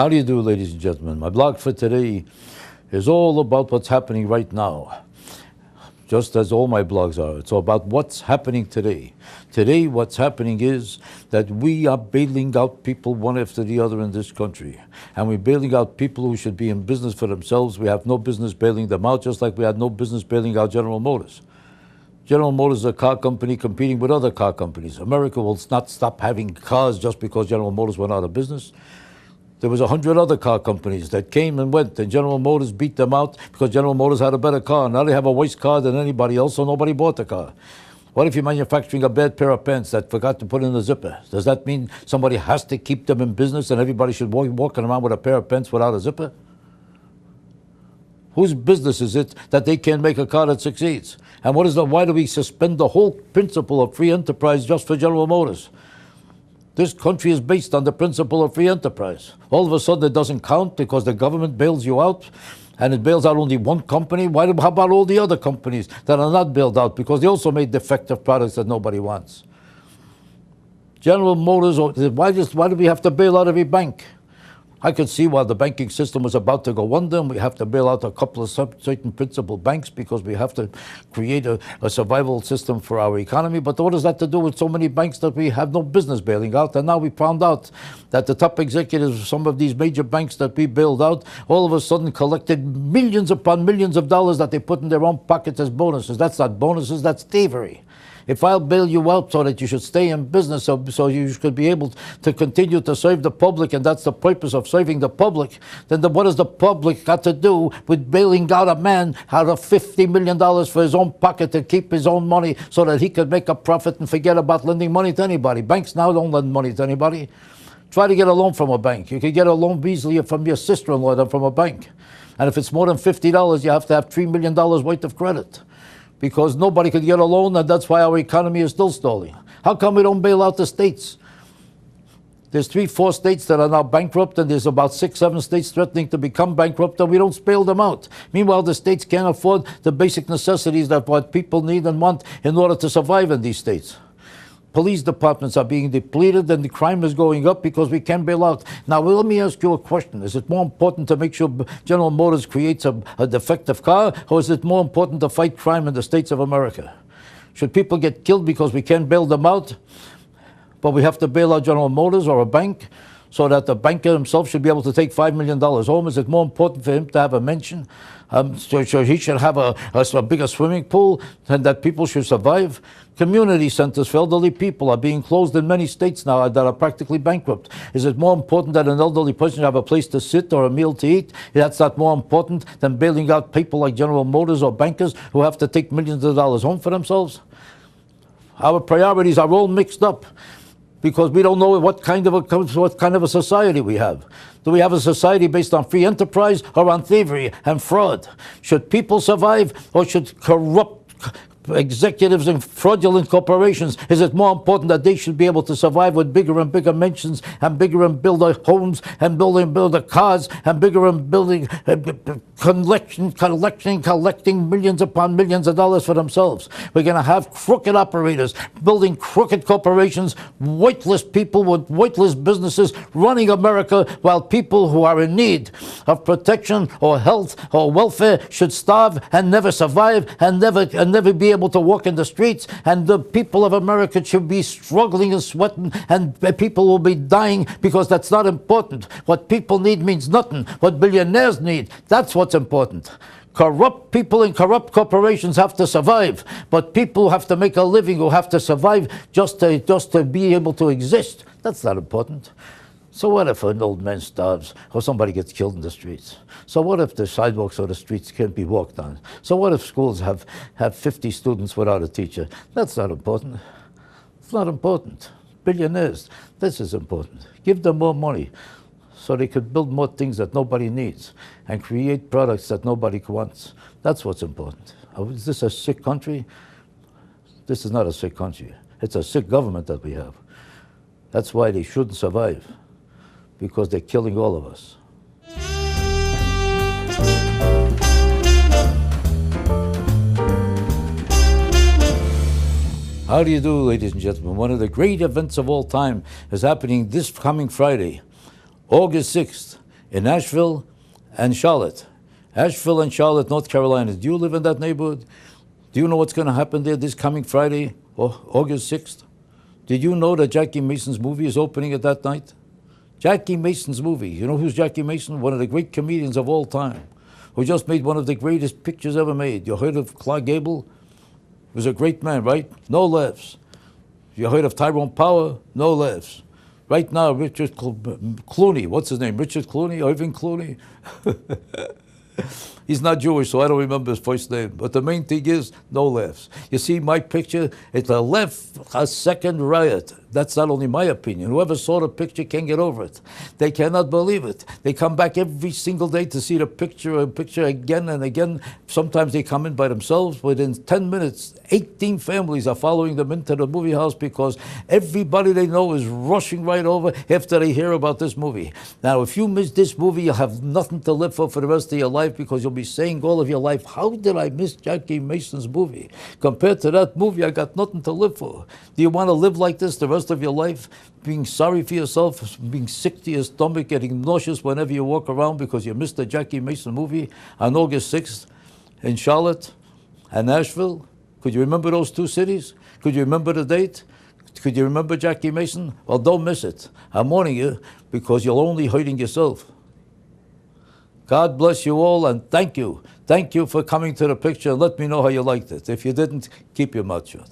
How do you do, ladies and gentlemen? My blog for today is all about what's happening right now, just as all my blogs are. It's all about what's happening today. Today, what's happening is that we are bailing out people one after the other in this country. And we're bailing out people who should be in business for themselves. We have no business bailing them out, just like we had no business bailing out General Motors. General Motors is a car company competing with other car companies. America will not stop having cars just because General Motors went out of business. There was 100 other car companies that came and went, and General Motors beat them out because General Motors had a better car. Now they have a worse car than anybody else, so nobody bought the car. What if you're manufacturing a bad pair of pants that forgot to put in the zipper? Does that mean somebody has to keep them in business and everybody should be walking around with a pair of pants without a zipper? Whose business is it that they can't make a car that succeeds? And why do we suspend the whole principle of free enterprise just for General Motors? This country is based on the principle of free enterprise. All of a sudden it doesn't count because the government bails you out, and it bails out only one company. How about all the other companies that are not bailed out because they also made defective products that nobody wants? General Motors, why do we have to bail out every bank? I could see while the banking system was about to go under, and we have to bail out a couple of certain principal banks because we have to create a survival system for our economy. But what does that to do with so many banks that we have no business bailing out? And now we found out that the top executives of some of these major banks that we bailed out all of a sudden collected millions upon millions of dollars that they put in their own pockets as bonuses. That's not bonuses, that's thievery. If I'll bail you out so that you should stay in business, so you could be able to continue to serve the public, and that's the purpose of serving the public, then what has the public got to do with bailing out a man out of $50 million for his own pocket to keep his own money so that he could make a profit and forget about lending money to anybody? Banks now don't lend money to anybody. Try to get a loan from a bank. You can get a loan easily from your sister-in-law than from a bank. And if it's more than $50, you have to have $3 million worth of credit, because nobody could get a loan, and that's why our economy is still stalling. How come we don't bail out the states? There's 3-4 states that are now bankrupt, and there's about 6-7 states threatening to become bankrupt, and we don't bail them out. Meanwhile, the states can't afford the basic necessities that what people need and want in order to survive in these states. Police departments are being depleted, and the crime is going up because we can't bail out. Now, let me ask you a question. Is it more important to make sure General Motors creates a defective car, or is it more important to fight crime in the states of America? Should people get killed because we can't bail them out, but we have to bail out General Motors or a bank so that the banker himself should be able to take $5 million home? Is it more important for him to have a mansion? So he should have a bigger swimming pool, and that people should survive? Community centers for elderly people are being closed in many states now that are practically bankrupt. Is it more important that an elderly person should have a place to sit or a meal to eat? That's not more important than bailing out people like General Motors or bankers who have to take millions of dollars home for themselves? Our priorities are all mixed up, because we don't know what kind of a society we have. Do we have a society based on free enterprise or on thievery and fraud? Should people survive, or should corrupt executives and fraudulent corporations, is it more important that they should be able to survive with bigger and bigger mansions and bigger and builder homes and builder cars and bigger and building collecting millions upon millions of dollars for themselves? We're going to have crooked operators building crooked corporations, weightless people with weightless businesses running America, while people who are in need of protection or health or welfare should starve and never survive and never be able to walk in the streets, and the people of America should be struggling and sweating, and people will be dying because that's not important. What people need means nothing. What billionaires need, that's what's important. Corrupt people and corrupt corporations have to survive, but people who have to make a living, who have to survive just to be able to exist, that's not important. So what if an old man starves or somebody gets killed in the streets? So what if the sidewalks or the streets can't be walked on? So what if schools have 50 students without a teacher? That's not important. It's not important. Billionaires, this is important. Give them more money so they could build more things that nobody needs and create products that nobody wants. That's what's important. Is this a sick country? This is not a sick country. It's a sick government that we have. That's why they shouldn't survive, because they're killing all of us. How do you do, ladies and gentlemen? One of the great events of all time is happening this coming Friday, August 6th. in Asheville and Charlotte. Asheville and Charlotte, North Carolina. Do you live in that neighborhood? Do you know what's going to happen there this coming Friday, August 6th? Did you know that Jackie Mason's movie is opening at that night? Jackie Mason's movie. You know who's Jackie Mason? One of the great comedians of all time, who just made one of the greatest pictures ever made. You heard of Clark Gable? He was a great man, right? No laughs. You heard of Tyrone Power? No laughs. Right now, Richard Clooney. What's his name? Richard Clooney? Irving Clooney? He's not Jewish, so I don't remember his first name. But the main thing is, no laughs. You see my picture, it's a second riot. That's not only my opinion. Whoever saw the picture can't get over it. They cannot believe it. They come back every single day to see the picture again and again. Sometimes they come in by themselves. Within 10 minutes, 18 families are following them into the movie house because everybody they know is rushing right over after they hear about this movie. Now, if you miss this movie, you'll have nothing to live for the rest of your life because you'll be saying all of your life, how did I miss Jackie Mason's movie? Compared to that movie, I got nothing to live for. Do you want to live like this the rest of your life? Being sorry for yourself, being sick to your stomach, getting nauseous whenever you walk around because you missed the Jackie Mason movie on August 6th in Charlotte and Nashville? Could you remember those two cities? Could you remember the date? Could you remember Jackie Mason? Well, don't miss it. I'm warning you because you're only hurting yourself. God bless you all and thank you. Thank you for coming to the picture and let me know how you liked it. If you didn't, keep your mouth shut.